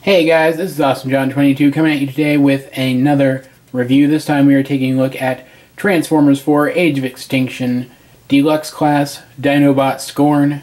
Hey guys, this is AwesomeJohn22 coming at you today with another review. This time we are taking a look at Transformers 4 Age of Extinction Deluxe Class Dinobot Scorn.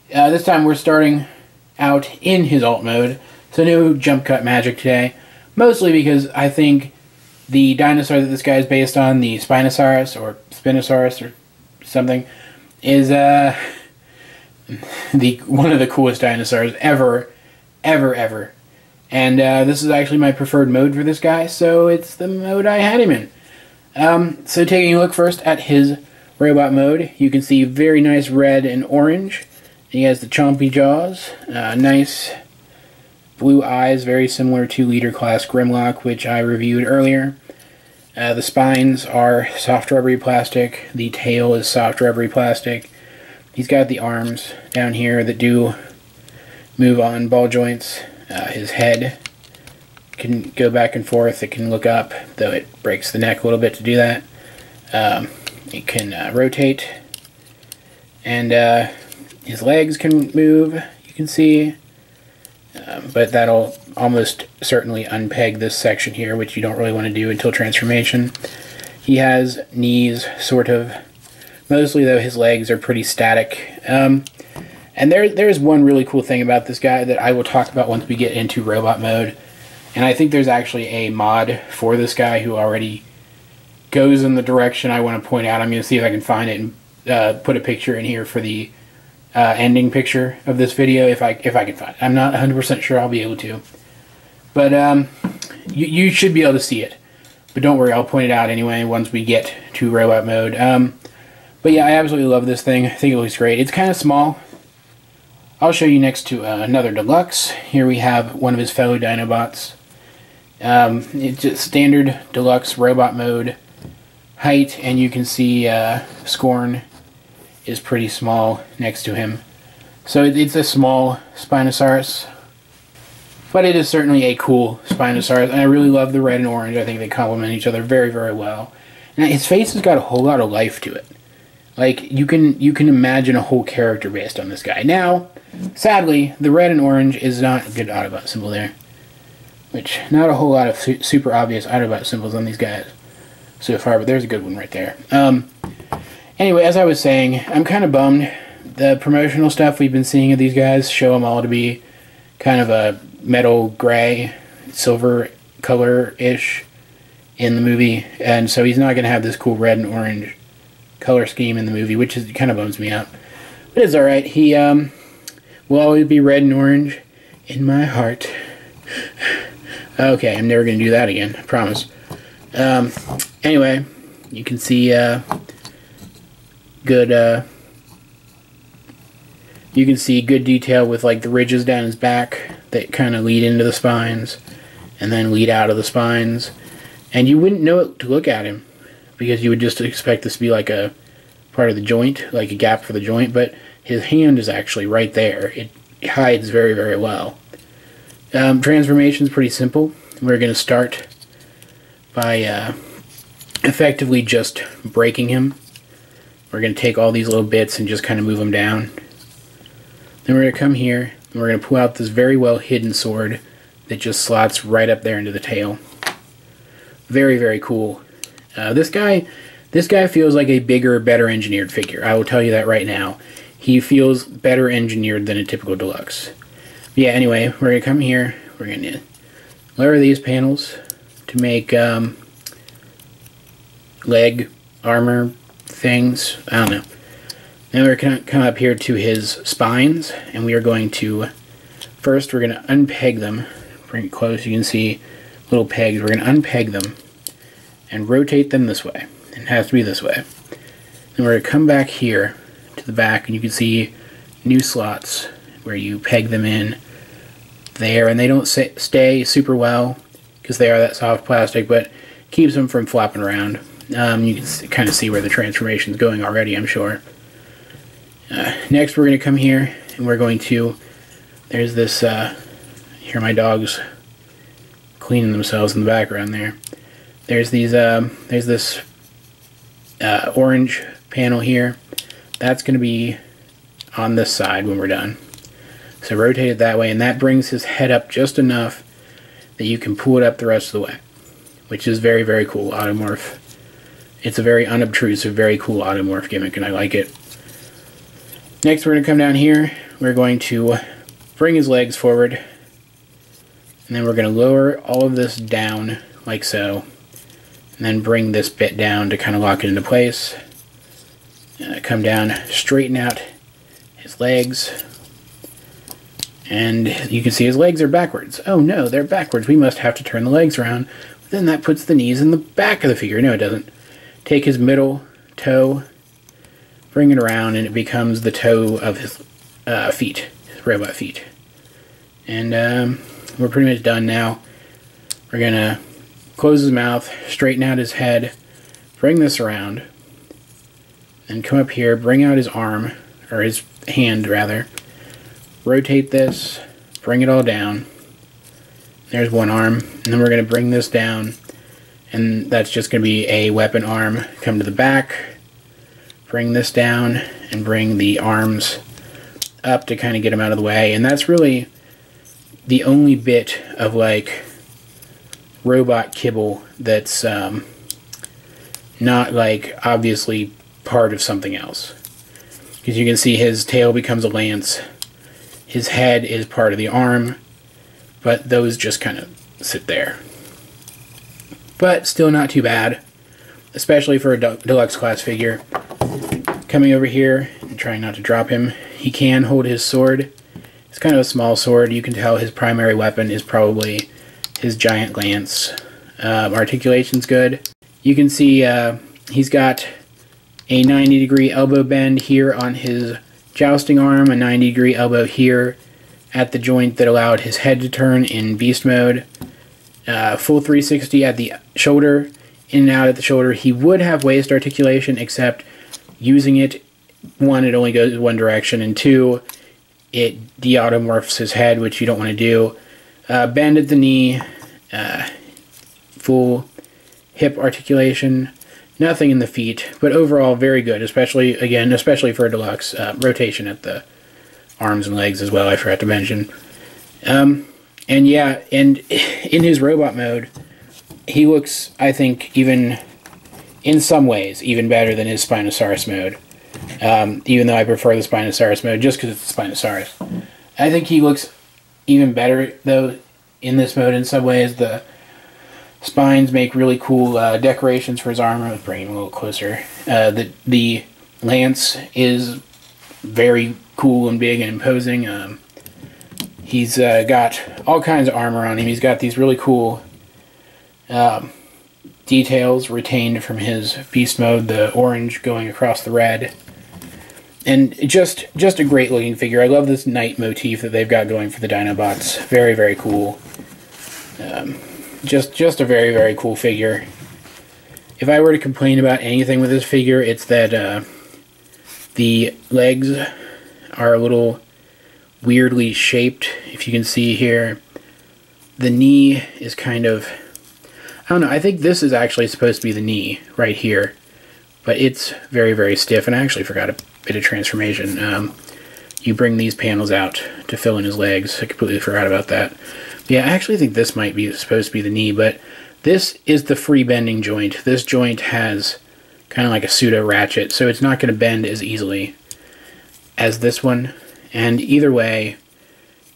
This time we're starting out in his alt mode, so no jump cut magic today. Mostly because I think the dinosaur that this guy is based on, the Spinosaurus or Spinosaurus or something, is one of the coolest dinosaurs ever. And this is actually my preferred mode for this guy, so it's the mode I had him in. So taking a look first at his robot mode, you can see very nice red and orange. He has the chompy jaws, nice blue eyes, very similar to Leader Class Grimlock, which I reviewed earlier. The spines are soft rubbery plastic, the tail is soft rubbery plastic. He's got the arms down here that do move on ball joints. His head can go back and forth. It can look up, though it breaks the neck a little bit to do that. It can rotate, and his legs can move, you can see, but that'll almost certainly unpeg this section here, which you don't really want to do until transformation. He has knees, sort of. Mostly, though, his legs are pretty static. And there's one really cool thing about this guy that I will talk about once we get into robot mode. And I think there's actually a mod for this guy who already goes in the direction I want to point out. I'm going to see if I can find it and put a picture in here for the ending picture of this video if I can find it. I'm not 100% sure I'll be able to. But you should be able to see it. But don't worry, I'll point it out anyway once we get to robot mode. But yeah, I absolutely love this thing. I think it looks great. It's kind of small. I'll show you next to another Deluxe. Here we have one of his fellow Dinobots. It's just standard Deluxe robot mode height, and you can see Scorn is pretty small next to him. So it's a small Spinosaurus, but it is certainly a cool Spinosaurus, and I really love the red and orange. I think they complement each other very, very well. Now, his face has got a whole lot of life to it. Like, you can imagine a whole character based on this guy. Now, sadly, the red and orange is not a good Autobot symbol there. Which, not a whole lot of super obvious Autobot symbols on these guys so far, but there's a good one right there. Anyway, as I was saying, I'm kind of bummed. The promotional stuff we've been seeing of these guys show them all to be kind of a metal gray, silver color-ish in the movie. And so he's not going to have this cool red and orange color scheme in the movie, which kind of bums me out. But it's alright. He will always be red and orange in my heart. Okay, I'm never going to do that again, I promise. Anyway, you can see good detail with like the ridges down his back that kind of lead into the spines and then lead out of the spines. And you wouldn't know it to look at him, because you would just expect this to be like a part of the joint, like a gap for the joint, but his hand is actually right there. It hides very, very well. Transformation is pretty simple. We're going to start by effectively just breaking him. We're going to take all these little bits and just kind of move them down. Then we're going to come here, and we're going to pull out this very well hidden sword that just slots right up there into the tail. Very, very cool. This guy feels like a bigger, better engineered figure. I will tell you that right now. He feels better engineered than a typical Deluxe. But yeah, anyway, we're going to come here. We're going to lower these panels to make leg armor things. I don't know. Then we're going to come up here to his spines, and we are going to, first we're going to unpeg them. Bring it close, you can see little pegs. We're going to unpeg them and rotate them this way. It has to be this way. Then we're going to come back here to the back, and you can see new slots where you peg them in there, and they don't stay super well because they are that soft plastic, but keeps them from flopping around. You can kind of see where the transformation is going already, I'm sure. Next, we're going to come here, and we're going to, there's this, hear my dogs cleaning themselves in the background there. There's these, there's this orange panel here. That's going to be on this side when we're done. So rotate it that way, and that brings his head up just enough that you can pull it up the rest of the way, which is very, very cool automorph. It's a very unobtrusive, very cool automorph gimmick, and I like it. Next, we're going to come down here. We're going to bring his legs forward, and then we're going to lower all of this down like so, and then bring this bit down to kind of lock it into place. Come down, straighten out his legs, and you can see his legs are backwards. Oh no, they're backwards. We must have to turn the legs around. But then that puts the knees in the back of the figure. No, it doesn't. Take his middle toe, bring it around, and it becomes the toe of his feet, his robot feet. And we're pretty much done now. We're going to close his mouth, straighten out his head, bring this around, and come up here, bring out his arm, or his hand rather, rotate this, bring it all down. There's one arm, and then we're going to bring this down, and that's just going to be a weapon arm. Come to the back, bring this down, and bring the arms up to kind of get them out of the way. And that's really the only bit of like robot kibble that's not like obviously part of something else. Because you can see his tail becomes a lance, his head is part of the arm, but those just kind of sit there. But still not too bad, especially for a deluxe class figure. Coming over here and trying not to drop him, he can hold his sword. It's kind of a small sword. You can tell his primary weapon is probably his giant lance. Articulation's good. You can see he's got a 90-degree elbow bend here on his jousting arm, a 90-degree elbow here at the joint that allowed his head to turn in beast mode. Full 360 at the shoulder, in and out at the shoulder. He would have waist articulation, except using it, one, it only goes one direction, and two, it de-automorphs his head, which you don't want to do. Bend at the knee, full hip articulation, nothing in the feet, but overall very good, especially for a deluxe. Rotation at the arms and legs as well, I forgot to mention. And yeah, and in his robot mode, he looks, I think, even in some ways, even better than his Spinosaurus mode. Even though I prefer the Spinosaurus mode just because it's the Spinosaurus. I think he looks even better, though, in this mode in some ways. The spines make really cool decorations for his armor. Let's bring him a little closer. The lance is very cool and big and imposing. He's got all kinds of armor on him. He's got these really cool details retained from his beast mode, the orange going across the red. And just a great looking figure. I love this knight motif that they've got going for the Dinobots. Very, very cool. Just a very, very cool figure. If I were to complain about anything with this figure, it's that the legs are a little weirdly shaped. If you can see here, the knee is kind of, I don't know, I think this is actually supposed to be the knee right here, but it's very, very stiff, and I actually forgot a bit of transformation. You bring these panels out to fill in his legs. I completely forgot about that. Yeah, I actually think this might be supposed to be the knee, but this is the free bending joint. This joint has kind of like a pseudo ratchet, so it's not going to bend as easily as this one. And either way,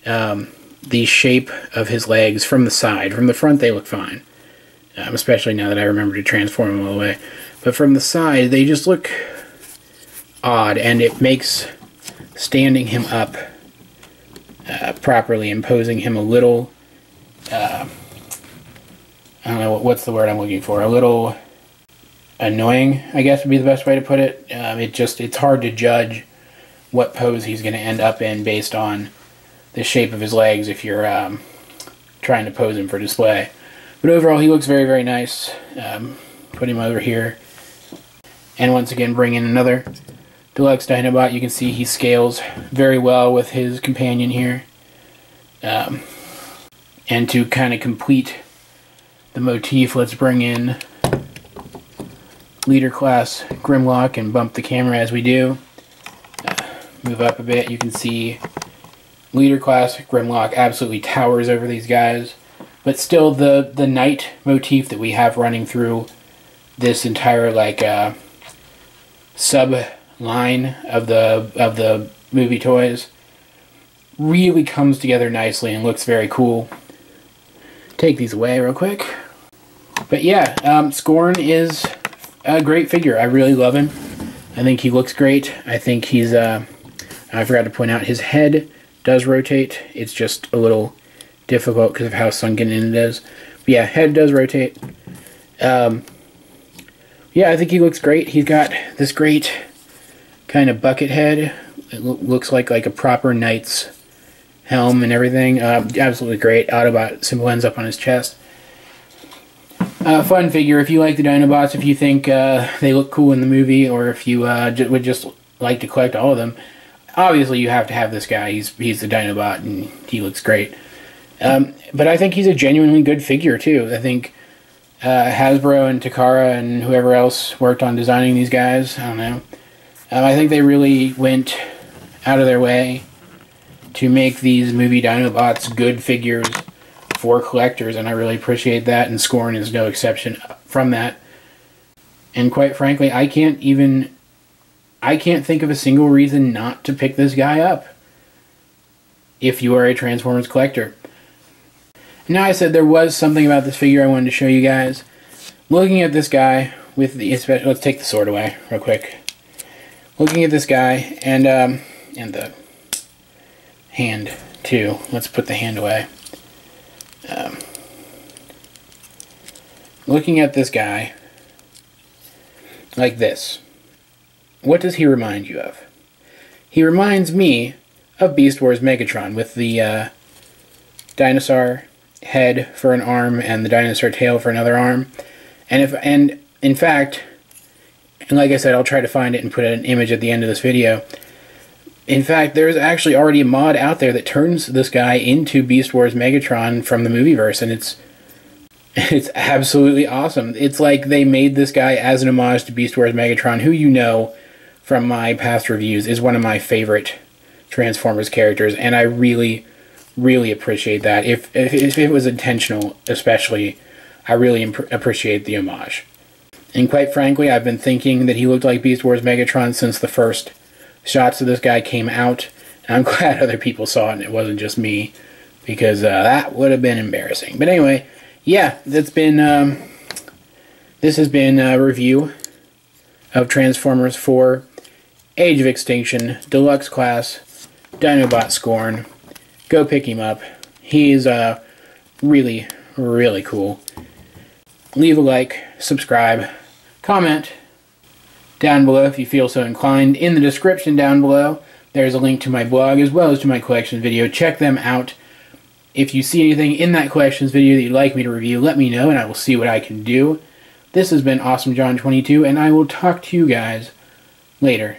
the shape of his legs from the side, from the front they look fine, especially now that I remember to transform them all the way. But from the side, they just look odd, and it makes standing him up properly, imposing him a little, I don't know, what's the word I'm looking for, a little annoying, I guess would be the best way to put it. It's hard to judge what pose he's going to end up in based on the shape of his legs if you're trying to pose him for display. But overall, he looks very, very nice. Put him over here. And once again, bring in another Deluxe Dinobot. You can see he scales very well with his companion here. And to kind of complete the motif, let's bring in Leader Class Grimlock and bump the camera as we do. Move up a bit. You can see Leader class Grimlock absolutely towers over these guys. But still, the knight motif that we have running through this entire, like, sub-line of the movie toys really comes together nicely and looks very cool. Take these away real quick. But yeah, Scorn is a great figure. I really love him. I think he looks great. I think he's, I forgot to point out, his head does rotate. It's just a little difficult because of how sunken in it is. But yeah, head does rotate. Yeah, I think he looks great. He's got this great kind of bucket head. It looks like a proper knight's helm and everything. Absolutely great. Autobot symbol ends up on his chest. Fun figure. If you like the Dinobots, if you think they look cool in the movie, or if you would just like to collect all of them, obviously you have to have this guy. He's the Dinobot, and he looks great. But I think he's a genuinely good figure, too. I think Hasbro and Takara and whoever else worked on designing these guys, I don't know. I think they really went out of their way to make these movie Dinobots good figures for collectors, and I really appreciate that, and Scorn is no exception from that. And quite frankly, I can't think of a single reason not to pick this guy up if you are a Transformers collector. Now, I said there was something about this figure I wanted to show you guys. Looking at this guy with the, let's take the sword away real quick. Looking at this guy and the hand too. Let's put the hand away. Looking at this guy like this, what does he remind you of? He reminds me of Beast Wars Megatron with the dinosaur head for an arm and the dinosaur tail for another arm. And in fact, and like I said, I'll try to find it and put an image at the end of this video. In fact, there's actually already a mod out there that turns this guy into Beast Wars Megatron from the movieverse, and it's absolutely awesome. It's like they made this guy as an homage to Beast Wars Megatron, who, you know from my past reviews, is one of my favorite Transformers characters, and I really, really appreciate that. If it was intentional, especially, I really appreciate the homage. And quite frankly, I've been thinking that he looked like Beast Wars Megatron since the first shots of this guy came out, and I'm glad other people saw it and it wasn't just me, because that would have been embarrassing. But anyway, yeah, this has been a review of Transformers 4 Age of Extinction Deluxe Class Dinobot Scorn. Go pick him up. He's really, really cool. Leave a like, subscribe, comment down below if you feel so inclined. In the description down below, there's a link to my blog as well as to my collections video. Check them out. If you see anything in that collections video that you'd like me to review, let me know and I will see what I can do. This has been Awesome John 22, and I will talk to you guys later.